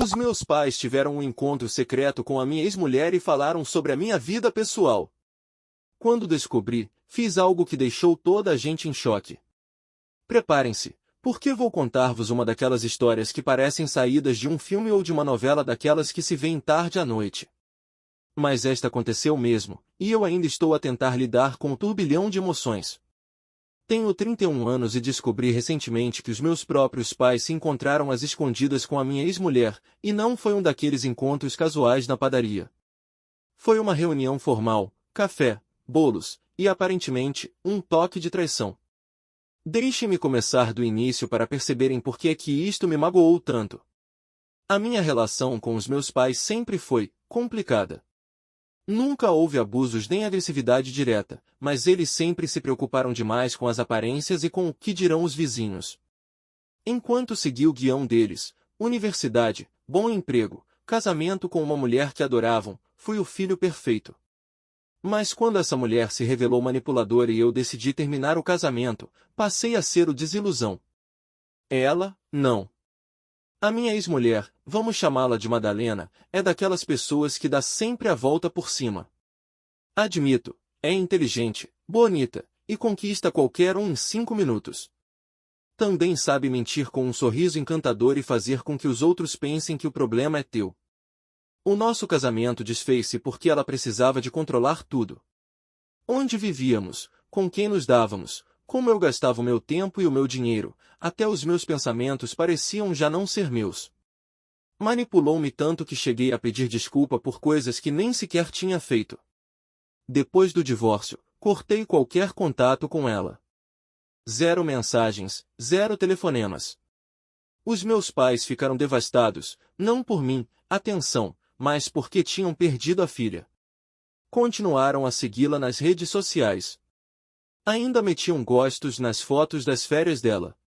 Os meus pais tiveram um encontro secreto com a minha ex-mulher e falaram sobre a minha vida pessoal. Quando descobri, fiz algo que deixou toda a gente em choque. Preparem-se, porque vou contar-vos uma daquelas histórias que parecem saídas de um filme ou de uma novela daquelas que se vêem tarde à noite. Mas esta aconteceu mesmo, e eu ainda estou a tentar lidar com o turbilhão de emoções. Tenho 31 anos e descobri recentemente que os meus próprios pais se encontraram às escondidas com a minha ex-mulher, e não foi um daqueles encontros casuais na padaria. Foi uma reunião formal, café, bolos, e aparentemente, um toque de traição. Deixem-me começar do início para perceberem por que é que isto me magoou tanto. A minha relação com os meus pais sempre foi complicada. Nunca houve abusos nem agressividade direta, mas eles sempre se preocuparam demais com as aparências e com o que dirão os vizinhos. Enquanto segui o guião deles, universidade, bom emprego, casamento com uma mulher que adoravam, fui o filho perfeito. Mas quando essa mulher se revelou manipuladora e eu decidi terminar o casamento, passei a ser o desilusão. Ela, não. A minha ex-mulher, vamos chamá-la de Madalena, é daquelas pessoas que dá sempre a volta por cima. Admito, é inteligente, bonita, e conquista qualquer um em 5 minutos. Também sabe mentir com um sorriso encantador e fazer com que os outros pensem que o problema é teu. O nosso casamento desfez-se porque ela precisava de controlar tudo. Onde vivíamos, com quem nos dávamos, como eu gastava o meu tempo e o meu dinheiro, até os meus pensamentos pareciam já não ser meus. Manipulou-me tanto que cheguei a pedir desculpa por coisas que nem sequer tinha feito. Depois do divórcio, cortei qualquer contato com ela. 0 mensagens, 0 telefonemas. Os meus pais ficaram devastados, não por mim, atenção, mas porque tinham perdido a filha. Continuaram a segui-la nas redes sociais. Ainda metiam gostos nas fotos das férias dela.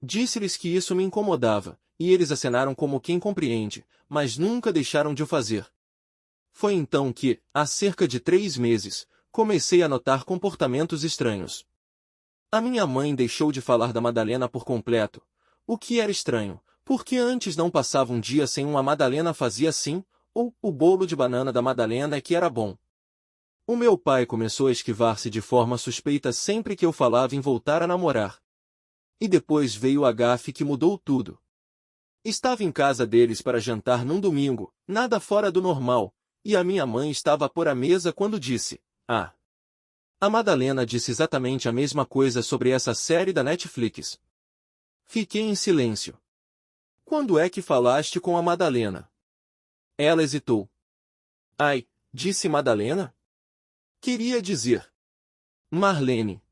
Disse-lhes que isso me incomodava, e eles acenaram como quem compreende, mas nunca deixaram de o fazer. Foi então que, há cerca de 3 meses, comecei a notar comportamentos estranhos. A minha mãe deixou de falar da Madalena por completo, o que era estranho, porque antes não passava um dia sem uma Madalena fazia assim, ou o bolo de banana da Madalena é que era bom. O meu pai começou a esquivar-se de forma suspeita sempre que eu falava em voltar a namorar. E depois veio a gafe que mudou tudo. Estava em casa deles para jantar num domingo, nada fora do normal, e a minha mãe estava a pôr a mesa quando disse: "Ah." A Madalena disse exatamente a mesma coisa sobre essa série da Netflix. Fiquei em silêncio. "Quando é que falaste com a Madalena?" Ela hesitou. "Ai", disse Madalena. "Queria dizer Marlene.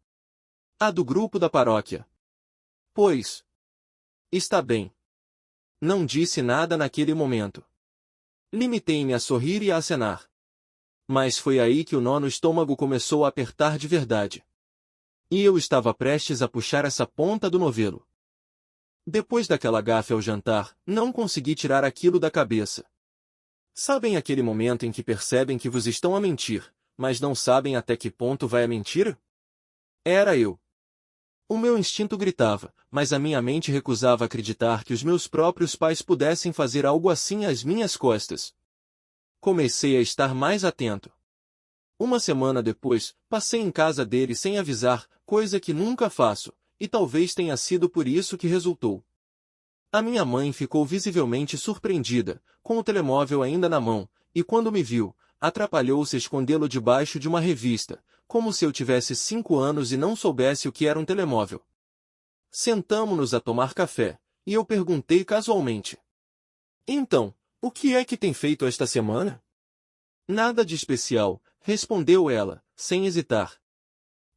A do grupo da paróquia." "Pois. Está bem." Não disse nada naquele momento. Limitei-me a sorrir e a acenar. Mas foi aí que o nó no estômago começou a apertar de verdade. E eu estava prestes a puxar essa ponta do novelo. Depois daquela gafe ao jantar, não consegui tirar aquilo da cabeça. Sabem aquele momento em que percebem que vos estão a mentir, mas não sabem até que ponto vai a mentira? Era eu. O meu instinto gritava, mas a minha mente recusava acreditar que os meus próprios pais pudessem fazer algo assim às minhas costas. Comecei a estar mais atento. Uma semana depois, passei em casa dele sem avisar, coisa que nunca faço, e talvez tenha sido por isso que resultou. A minha mãe ficou visivelmente surpreendida, com o telemóvel ainda na mão, e quando me viu, atrapalhou-se a escondê-lo debaixo de uma revista, como se eu tivesse 5 anos e não soubesse o que era um telemóvel. Sentamo-nos a tomar café, e eu perguntei casualmente: "Então, o que é que tem feito esta semana?" "Nada de especial", respondeu ela, sem hesitar.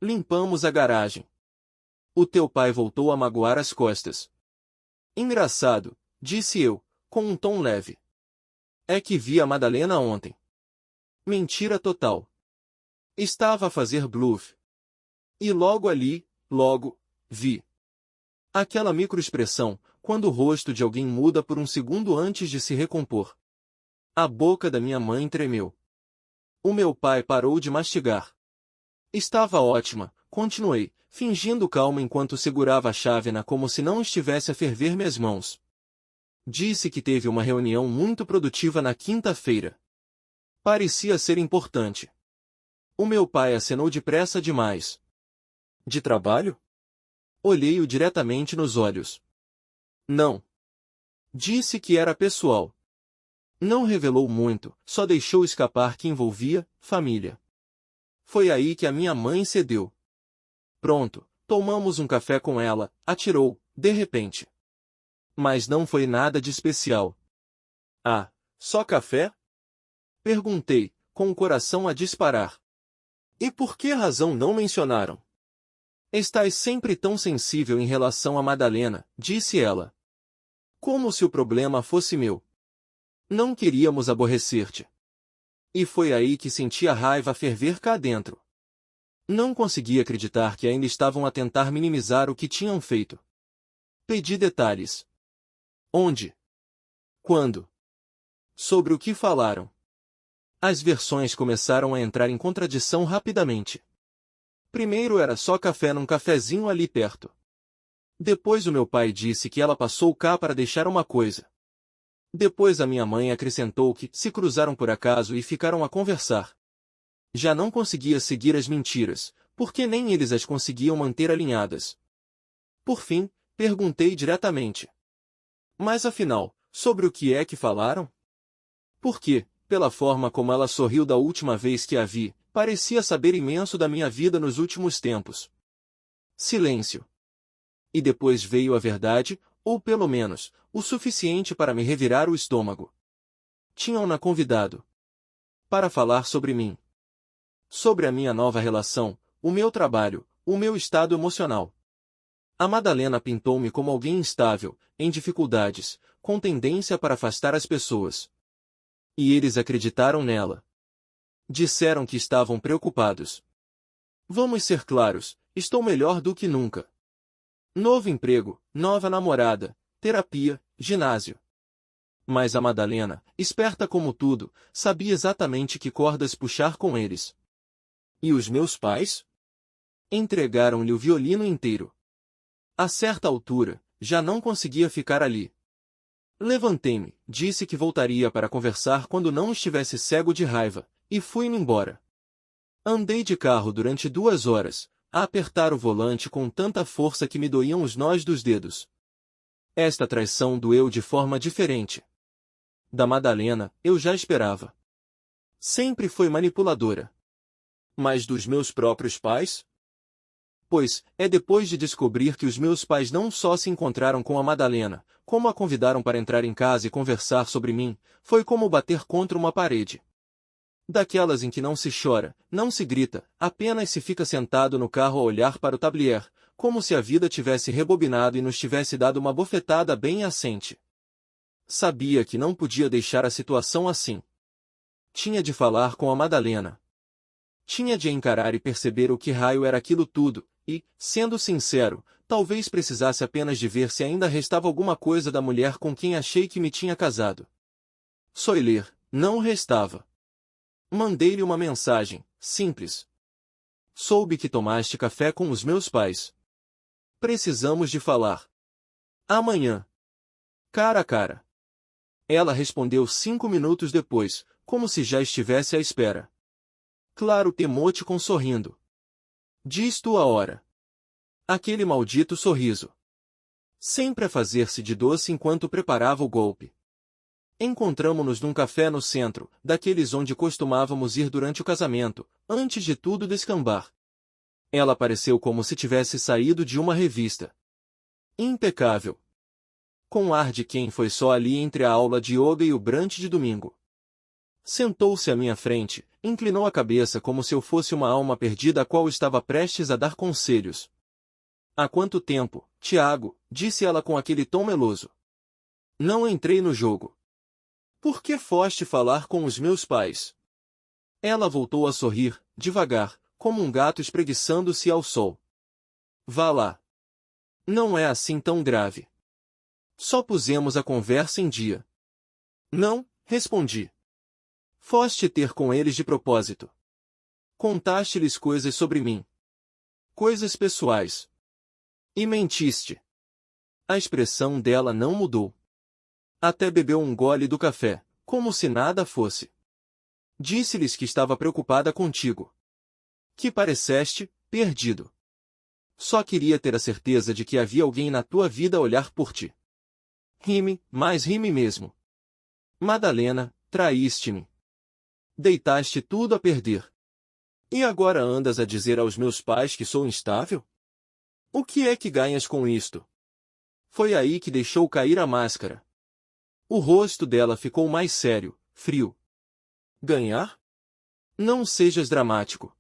"Limpamos a garagem." "O teu pai voltou a magoar as costas." "Engraçado", disse eu, com um tom leve. "É que vi a Madalena ontem." Mentira total. Estava a fazer bluff. E logo ali, vi. Aquela microexpressão, quando o rosto de alguém muda por um segundo antes de se recompor. A boca da minha mãe tremeu. O meu pai parou de mastigar. "Estava ótima", continuei, fingindo calma enquanto segurava a chávena como se não estivesse a ferver minhas mãos. Disse que teve uma reunião muito produtiva na quinta-feira. Parecia ser importante. O meu pai acenou depressa demais. De trabalho? Olhei-o diretamente nos olhos. Não. Disse que era pessoal. Não revelou muito, só deixou escapar que envolvia família. Foi aí que a minha mãe cedeu. Pronto, tomamos um café com ela, atirou, de repente. Mas não foi nada de especial. Ah, só café? Perguntei, com o coração a disparar. E por que razão não mencionaram? Estás sempre tão sensível em relação a Madalena, disse ela. Como se o problema fosse meu. Não queríamos aborrecer-te. E foi aí que senti a raiva ferver cá dentro. Não consegui acreditar que ainda estavam a tentar minimizar o que tinham feito. Pedi detalhes. Onde? Quando? Sobre o que falaram? As versões começaram a entrar em contradição rapidamente. Primeiro era só café num cafezinho ali perto. Depois o meu pai disse que ela passou cá para deixar uma coisa. Depois a minha mãe acrescentou que se cruzaram por acaso e ficaram a conversar. Já não conseguia seguir as mentiras, porque nem eles as conseguiam manter alinhadas. Por fim, perguntei diretamente. Mas afinal, sobre o que é que falaram? Porque, pela forma como ela sorriu da última vez que a vi, parecia saber imenso da minha vida nos últimos tempos. Silêncio. E depois veio a verdade, ou pelo menos, o suficiente para me revirar o estômago. Tinham-na convidado. Para falar sobre mim. Sobre a minha nova relação, o meu trabalho, o meu estado emocional. A Madalena pintou-me como alguém instável, em dificuldades, com tendência para afastar as pessoas. E eles acreditaram nela. Disseram que estavam preocupados. Vamos ser claros, estou melhor do que nunca. Novo emprego, nova namorada, terapia, ginásio. Mas a Madalena, esperta como tudo, sabia exatamente que cordas puxar com eles. E os meus pais? Entregaram-lhe o violino inteiro. A certa altura, já não conseguia ficar ali. Levantei-me, disse que voltaria para conversar quando não estivesse cego de raiva, e fui-me embora. Andei de carro durante 2 horas, a apertar o volante com tanta força que me doíam os nós dos dedos. Esta traição doeu de forma diferente. Da Madalena, eu já esperava. Sempre foi manipuladora. Mas dos meus próprios pais? Pois, é depois de descobrir que os meus pais não só se encontraram com a Madalena, como a convidaram para entrar em casa e conversar sobre mim, foi como bater contra uma parede. Daquelas em que não se chora, não se grita, apenas se fica sentado no carro a olhar para o tablier, como se a vida tivesse rebobinado e nos tivesse dado uma bofetada bem assente. Sabia que não podia deixar a situação assim. Tinha de falar com a Madalena. Tinha de encarar e perceber o que raio era aquilo tudo, e, sendo sincero, talvez precisasse apenas de ver se ainda restava alguma coisa da mulher com quem achei que me tinha casado. Soiler, não restava. Mandei-lhe uma mensagem, simples. Soube que tomaste café com os meus pais. Precisamos de falar. Amanhã. Cara a cara. Ela respondeu 5 minutos depois, como se já estivesse à espera. Claro, emoticon sorrindo. Diz tu a hora. Aquele maldito sorriso. Sempre a fazer-se de doce enquanto preparava o golpe. Encontramo-nos num café no centro, daqueles onde costumávamos ir durante o casamento, antes de tudo descambar. Ela pareceu como se tivesse saído de uma revista. Impecável. Com ar de quem foi só ali entre a aula de yoga e o brunch de domingo. Sentou-se à minha frente, inclinou a cabeça como se eu fosse uma alma perdida a qual estava prestes a dar conselhos. Há quanto tempo, Tiago, disse ela com aquele tom meloso. Não entrei no jogo. Por que foste falar com os meus pais? Ela voltou a sorrir, devagar, como um gato espreguiçando-se ao sol. Vá lá. Não é assim tão grave. Só pusemos a conversa em dia. Não, respondi. Foste ter com eles de propósito. Contaste-lhes coisas sobre mim. Coisas pessoais. E mentiste. A expressão dela não mudou. Até bebeu um gole do café, como se nada fosse. Disse-lhes que estava preocupada contigo. Que pareceste perdido. Só queria ter a certeza de que havia alguém na tua vida a olhar por ti. Rime, mas rime mesmo. Madalena, traíste-me. Deitaste tudo a perder. E agora andas a dizer aos meus pais que sou instável? O que é que ganhas com isto? Foi aí que deixou cair a máscara. O rosto dela ficou mais sério, frio. Ganhar? Não sejas dramático.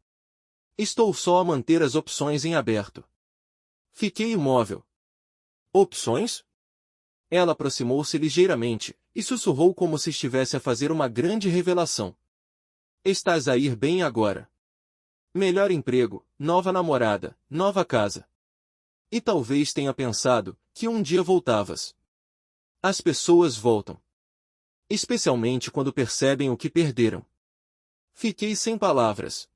Estou só a manter as opções em aberto. Fiquei imóvel. Opções? Ela aproximou-se ligeiramente e sussurrou como se estivesse a fazer uma grande revelação. Estás a ir bem agora. Melhor emprego, nova namorada, nova casa. E talvez tenha pensado que um dia voltavas. As pessoas voltam. Especialmente quando percebem o que perderam. Fiquei sem palavras.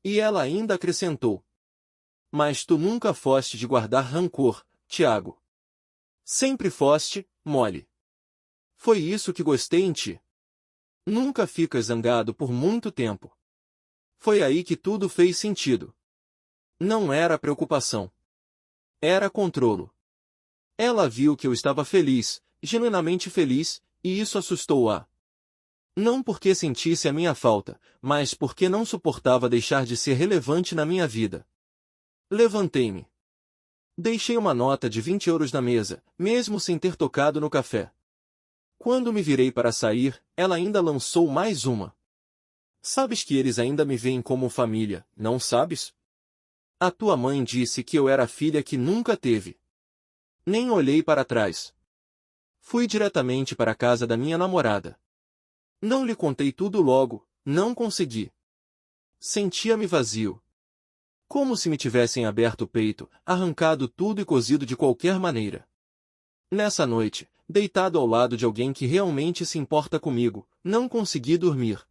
E ela ainda acrescentou. Mas tu nunca foste de guardar rancor, Tiago. Sempre foste, mole. Foi isso que gostei em ti. Nunca ficas zangado por muito tempo. Foi aí que tudo fez sentido. Não era preocupação. Era controlo. Ela viu que eu estava feliz, genuinamente feliz, e isso assustou-a. Não porque sentisse a minha falta, mas porque não suportava deixar de ser relevante na minha vida. Levantei-me. Deixei uma nota de 20 euros na mesa, mesmo sem ter tocado no café. Quando me virei para sair, ela ainda lançou mais uma. Sabes que eles ainda me veem como família, não sabes? A tua mãe disse que eu era a filha que nunca teve. Nem olhei para trás. Fui diretamente para a casa da minha namorada. Não lhe contei tudo logo, não consegui. Sentia-me vazio. Como se me tivessem aberto o peito, arrancado tudo e cozido de qualquer maneira. Nessa noite, deitado ao lado de alguém que realmente se importa comigo, não consegui dormir.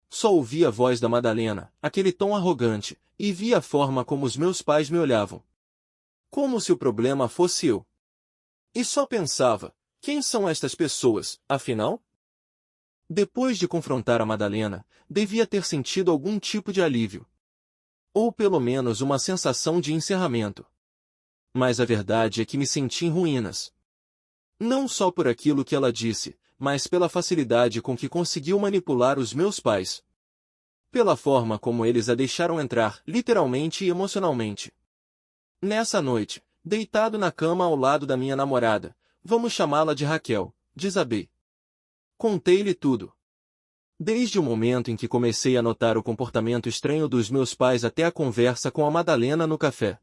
Só ouvi a voz da Madalena, aquele tom arrogante, e vi a forma como os meus pais me olhavam. Como se o problema fosse eu. E só pensava, quem são estas pessoas, afinal? Depois de confrontar a Madalena, devia ter sentido algum tipo de alívio. Ou pelo menos uma sensação de encerramento. Mas a verdade é que me senti em ruínas. Não só por aquilo que ela disse, mas pela facilidade com que conseguiu manipular os meus pais. Pela forma como eles a deixaram entrar, literalmente e emocionalmente. Nessa noite, deitado na cama ao lado da minha namorada, vamos chamá-la de Raquel, desabei. Contei-lhe tudo. Desde o momento em que comecei a notar o comportamento estranho dos meus pais até a conversa com a Madalena no café.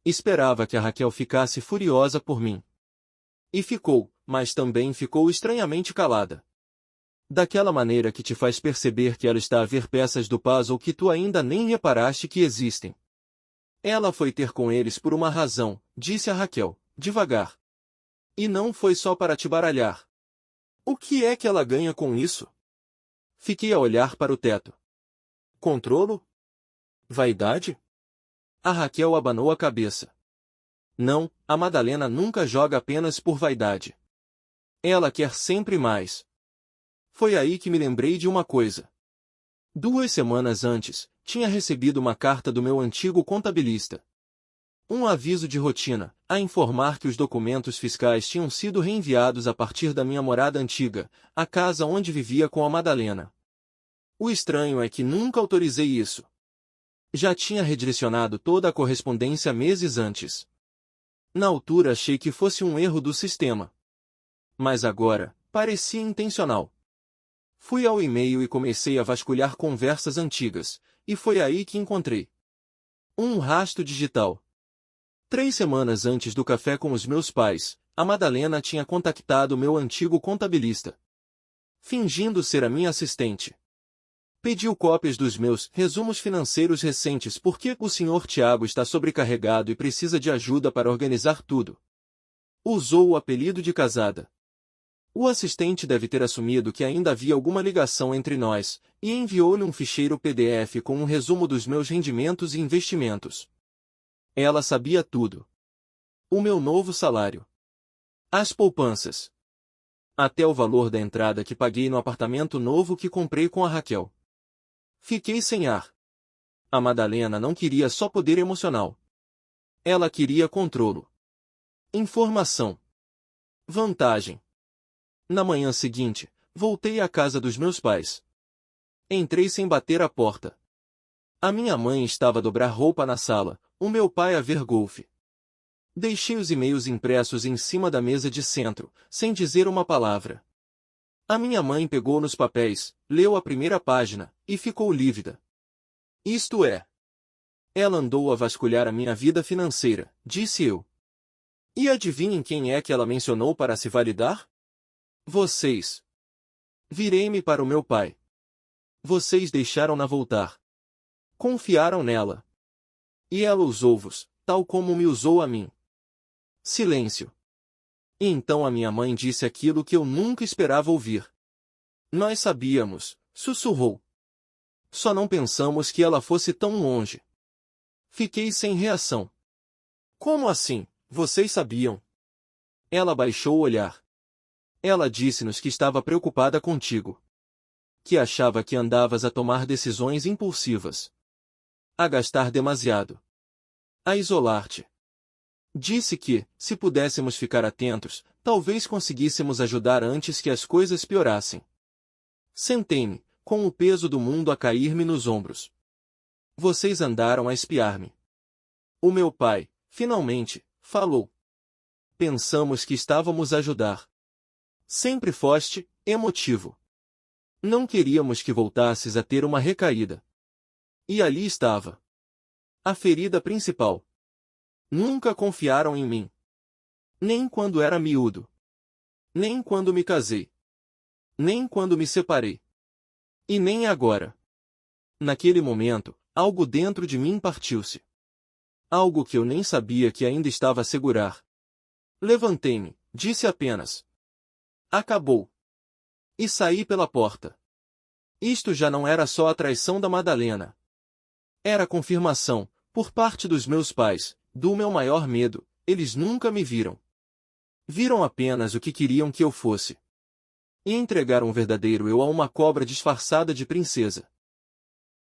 Esperava que a Raquel ficasse furiosa por mim. E ficou, mas também ficou estranhamente calada. Daquela maneira que te faz perceber que ela está a ver peças do puzzle que tu ainda nem reparaste que existem. Ela foi ter com eles por uma razão, disse a Raquel, devagar. E não foi só para te baralhar. O que é que ela ganha com isso? Fiquei a olhar para o teto. Controlo? Vaidade? A Raquel abanou a cabeça. Não, a Madalena nunca joga apenas por vaidade. Ela quer sempre mais. Foi aí que me lembrei de uma coisa. 2 semanas antes, tinha recebido uma carta do meu antigo contabilista. Um aviso de rotina, a informar que os documentos fiscais tinham sido reenviados a partir da minha morada antiga, a casa onde vivia com a Madalena. O estranho é que nunca autorizei isso. Já tinha redirecionado toda a correspondência meses antes. Na altura achei que fosse um erro do sistema. Mas agora, parecia intencional. Fui ao e-mail e comecei a vasculhar conversas antigas, e foi aí que encontrei um rastro digital. 3 semanas antes do café com os meus pais, a Madalena tinha contactado meu antigo contabilista, fingindo ser a minha assistente. Pediu cópias dos meus resumos financeiros recentes porque o Sr. Tiago está sobrecarregado e precisa de ajuda para organizar tudo. Usou o apelido de casada. O assistente deve ter assumido que ainda havia alguma ligação entre nós, e enviou-lhe um ficheiro PDF com um resumo dos meus rendimentos e investimentos. Ela sabia tudo. O meu novo salário. As poupanças. Até o valor da entrada que paguei no apartamento novo que comprei com a Raquel. Fiquei sem ar. A Madalena não queria só poder emocional. Ela queria controle. Informação. Vantagem. Na manhã seguinte, voltei à casa dos meus pais. Entrei sem bater a porta. A minha mãe estava a dobrar roupa na sala, o meu pai a ver golfe. Deixei os e-mails impressos em cima da mesa de centro, sem dizer uma palavra. A minha mãe pegou nos papéis, leu a primeira página, e ficou lívida. Isto é. Ela andou a vasculhar a minha vida financeira, disse eu. E adivinhem quem é que ela mencionou para se validar? Vocês. Virei-me para o meu pai. Vocês deixaram-na voltar. Confiaram nela. E ela usou-vos, tal como me usou a mim. Silêncio. E então a minha mãe disse aquilo que eu nunca esperava ouvir. Nós sabíamos, sussurrou. Só não pensamos que ela fosse tão longe. Fiquei sem reação. Como assim? Vocês sabiam? Ela baixou o olhar. Ela disse-nos que estava preocupada contigo. Que achava que andavas a tomar decisões impulsivas. A gastar demasiado. A isolar-te. Disse que, se pudéssemos ficar atentos, talvez conseguíssemos ajudar antes que as coisas piorassem. Sentei-me, com o peso do mundo a cair-me nos ombros. Vocês andaram a espiar-me. O meu pai, finalmente, falou. Pensamos que estávamos a ajudar. Sempre foste emotivo. Não queríamos que voltasses a ter uma recaída. E ali estava. A ferida principal. Nunca confiaram em mim. Nem quando era miúdo. Nem quando me casei. Nem quando me separei. E nem agora. Naquele momento, algo dentro de mim partiu-se. Algo que eu nem sabia que ainda estava a segurar. Levantei-me, disse apenas. Acabou. E saí pela porta. Isto já não era só a traição da Madalena. Era a confirmação, por parte dos meus pais, do meu maior medo. Eles nunca me viram. Viram apenas o que queriam que eu fosse. E entregaram o verdadeiro eu a uma cobra disfarçada de princesa.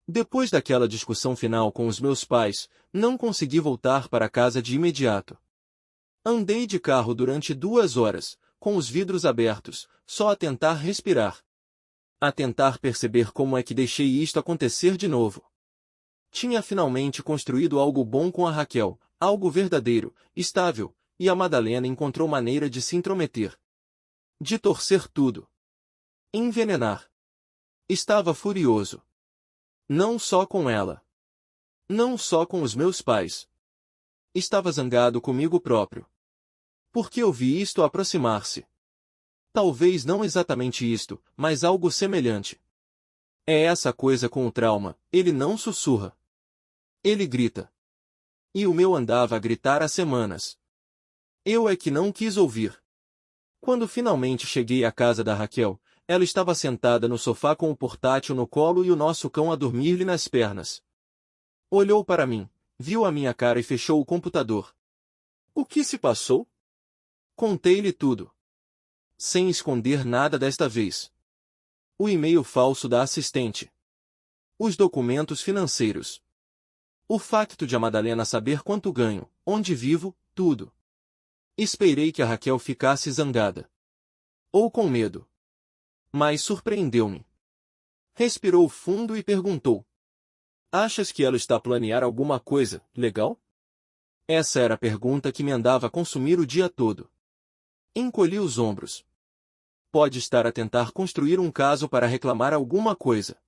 Depois daquela discussão final com os meus pais, não consegui voltar para casa de imediato. Andei de carro durante 2 horas, com os vidros abertos, só a tentar respirar. A tentar perceber como é que deixei isto acontecer de novo. Tinha finalmente construído algo bom com a Raquel, algo verdadeiro, estável, e a Madalena encontrou maneira de se intrometer. De torcer tudo. Envenenar. Estava furioso. Não só com ela. Não só com os meus pais. Estava zangado comigo próprio. Porque eu vi isto aproximar-se. Talvez não exatamente isto, mas algo semelhante. É essa coisa com o trauma, ele não sussurra. Ele grita. E o meu andava a gritar há semanas. Eu é que não quis ouvir. Quando finalmente cheguei à casa da Raquel, ela estava sentada no sofá com o portátil no colo e o nosso cão a dormir-lhe nas pernas. Olhou para mim, viu a minha cara e fechou o computador. O que se passou? Contei-lhe tudo. Sem esconder nada desta vez. O e-mail falso da assistente. Os documentos financeiros. O facto de a Madalena saber quanto ganho, onde vivo, tudo. Esperei que a Raquel ficasse zangada. Ou com medo. Mas surpreendeu-me. Respirou fundo e perguntou. Achas que ela está a planear alguma coisa, legal? Essa era a pergunta que me andava a consumir o dia todo. Encolhi os ombros. Pode estar a tentar construir um caso para reclamar alguma coisa.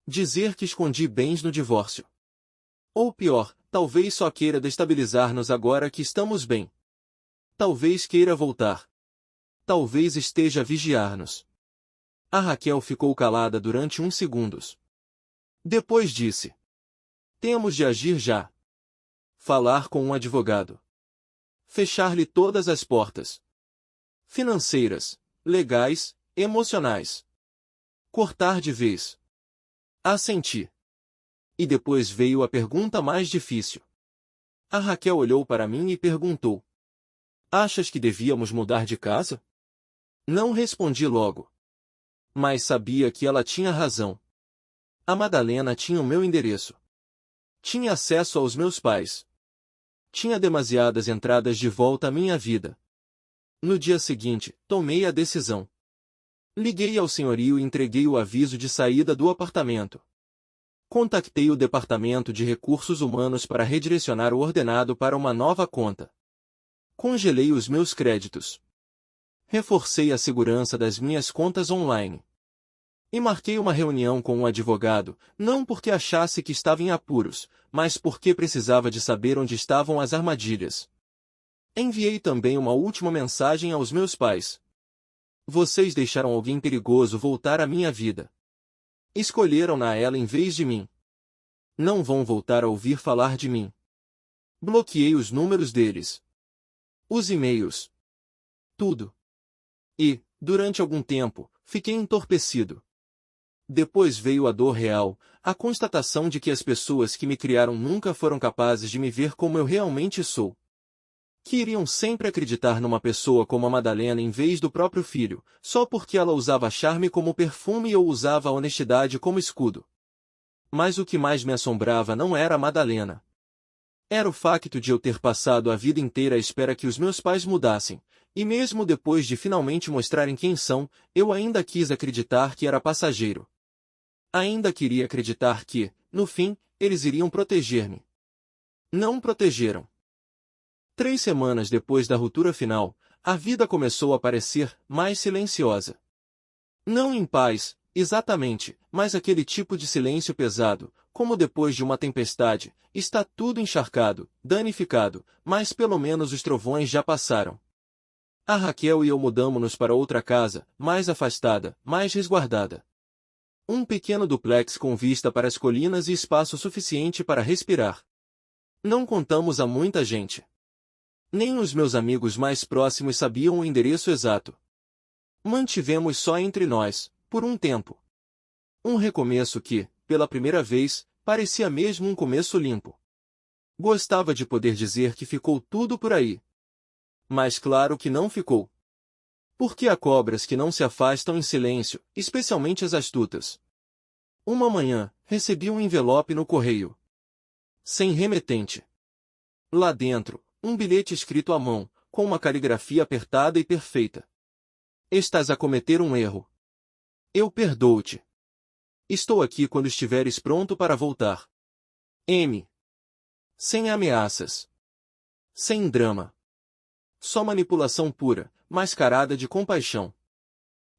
Dizer que escondi bens no divórcio. Ou pior, talvez só queira destabilizar-nos agora que estamos bem. Talvez queira voltar. Talvez esteja a vigiar-nos. A Raquel ficou calada durante uns segundos. Depois disse. Temos de agir já. Falar com um advogado. Fechar-lhe todas as portas. Financeiras, legais, emocionais. Cortar de vez. Assenti. E depois veio a pergunta mais difícil. A Raquel olhou para mim e perguntou. Achas que devíamos mudar de casa? Não respondi logo. Mas sabia que ela tinha razão. A Madalena tinha o meu endereço. Tinha acesso aos meus pais. Tinha demasiadas entradas de volta à minha vida. No dia seguinte, tomei a decisão. Liguei ao senhorio e entreguei o aviso de saída do apartamento. Contactei o Departamento de Recursos Humanos para redirecionar o ordenado para uma nova conta. Congelei os meus créditos. Reforcei a segurança das minhas contas online. E marquei uma reunião com um advogado, não porque achasse que estava em apuros, mas porque precisava de saber onde estavam as armadilhas. Enviei também uma última mensagem aos meus pais. Vocês deixaram alguém perigoso voltar à minha vida. Escolheram-na a ela em vez de mim. Não vão voltar a ouvir falar de mim. Bloqueei os números deles. Os e-mails. Tudo. E, durante algum tempo, fiquei entorpecido. Depois veio a dor real, a constatação de que as pessoas que me criaram nunca foram capazes de me ver como eu realmente sou. Que iriam sempre acreditar numa pessoa como a Madalena em vez do próprio filho, só porque ela usava charme como perfume e eu usava a honestidade como escudo. Mas o que mais me assombrava não era a Madalena. Era o facto de eu ter passado a vida inteira à espera que os meus pais mudassem, e mesmo depois de finalmente mostrarem quem são, eu ainda quis acreditar que era passageiro. Ainda queria acreditar que, no fim, eles iriam proteger-me. Não protegeram. 3 semanas depois da ruptura final, a vida começou a parecer mais silenciosa. Não em paz, exatamente, mas aquele tipo de silêncio pesado, como depois de uma tempestade, está tudo encharcado, danificado, mas pelo menos os trovões já passaram. A Raquel e eu mudamo-nos para outra casa, mais afastada, mais resguardada. Um pequeno duplex com vista para as colinas e espaço suficiente para respirar. Não contamos a muita gente. Nem os meus amigos mais próximos sabiam o endereço exato. Mantivemos só entre nós, por um tempo. Um recomeço que, pela primeira vez, parecia mesmo um começo limpo. Gostava de poder dizer que ficou tudo por aí. Mas claro que não ficou. Porque há cobras que não se afastam em silêncio, especialmente as astutas. Uma manhã, recebi um envelope no correio. Sem remetente. Lá dentro, um bilhete escrito à mão, com uma caligrafia apertada e perfeita. Estás a cometer um erro. Eu perdoo-te. Estou aqui quando estiveres pronto para voltar. M. Sem ameaças. Sem drama. Só manipulação pura, mascarada de compaixão.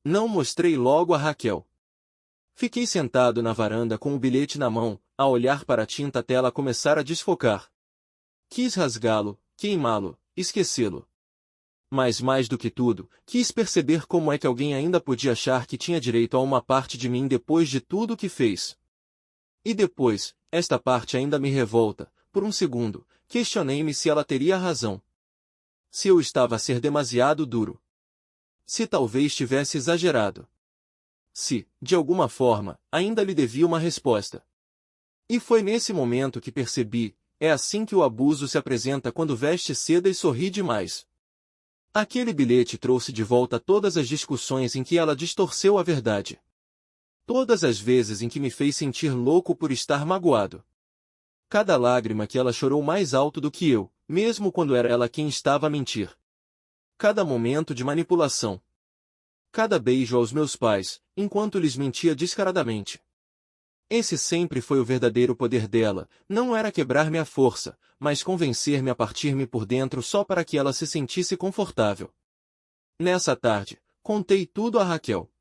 Não mostrei logo a Raquel. Fiquei sentado na varanda com o bilhete na mão, a olhar para a tinta até ela começar a desfocar. Quis rasgá-lo, queimá-lo, esquecê-lo. Mas mais do que tudo, quis perceber como é que alguém ainda podia achar que tinha direito a uma parte de mim depois de tudo o que fez. E depois, esta parte ainda me revolta, por um segundo, questionei-me se ela teria razão. Se eu estava a ser demasiado duro. Se talvez tivesse exagerado. Se, de alguma forma, ainda lhe devia uma resposta. E foi nesse momento que percebi, é assim que o abuso se apresenta quando veste seda e sorri demais. Aquele bilhete trouxe de volta todas as discussões em que ela distorceu a verdade. Todas as vezes em que me fez sentir louco por estar magoado. Cada lágrima que ela chorou mais alto do que eu, mesmo quando era ela quem estava a mentir. Cada momento de manipulação. Cada beijo aos meus pais, enquanto lhes mentia descaradamente. Esse sempre foi o verdadeiro poder dela, não era quebrar-me à força, mas convencer-me a partir-me por dentro só para que ela se sentisse confortável. Nessa tarde, contei tudo a Raquel.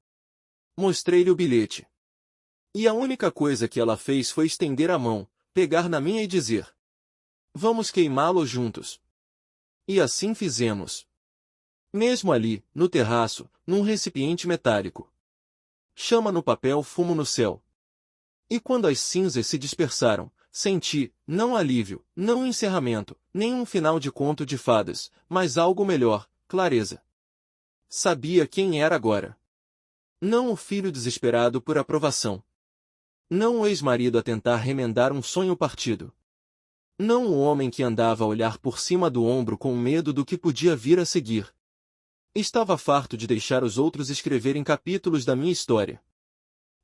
Mostrei-lhe o bilhete. E a única coisa que ela fez foi estender a mão, pegar na minha e dizer: "Vamos queimá-lo juntos." E assim fizemos. Mesmo ali, no terraço, num recipiente metálico. Chama no papel, fumo no céu. E quando as cinzas se dispersaram, senti, não alívio, não encerramento, nem um final de conto de fadas, mas algo melhor, clareza. Sabia quem era agora. Não o filho desesperado por aprovação. Não o ex-marido a tentar remendar um sonho partido. Não o homem que andava a olhar por cima do ombro com medo do que podia vir a seguir. Estava farto de deixar os outros escreverem capítulos da minha história.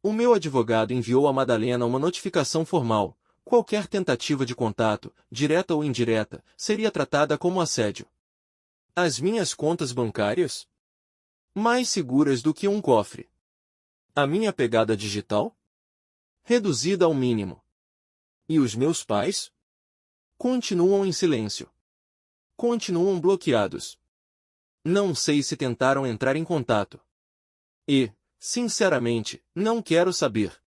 O meu advogado enviou a Madalena uma notificação formal. Qualquer tentativa de contato, direta ou indireta, seria tratada como assédio. As minhas contas bancárias? Mais seguras do que um cofre. A minha pegada digital? Reduzida ao mínimo. E os meus pais? Continuam em silêncio. Continuam bloqueados. Não sei se tentaram entrar em contato. E, sinceramente, não quero saber.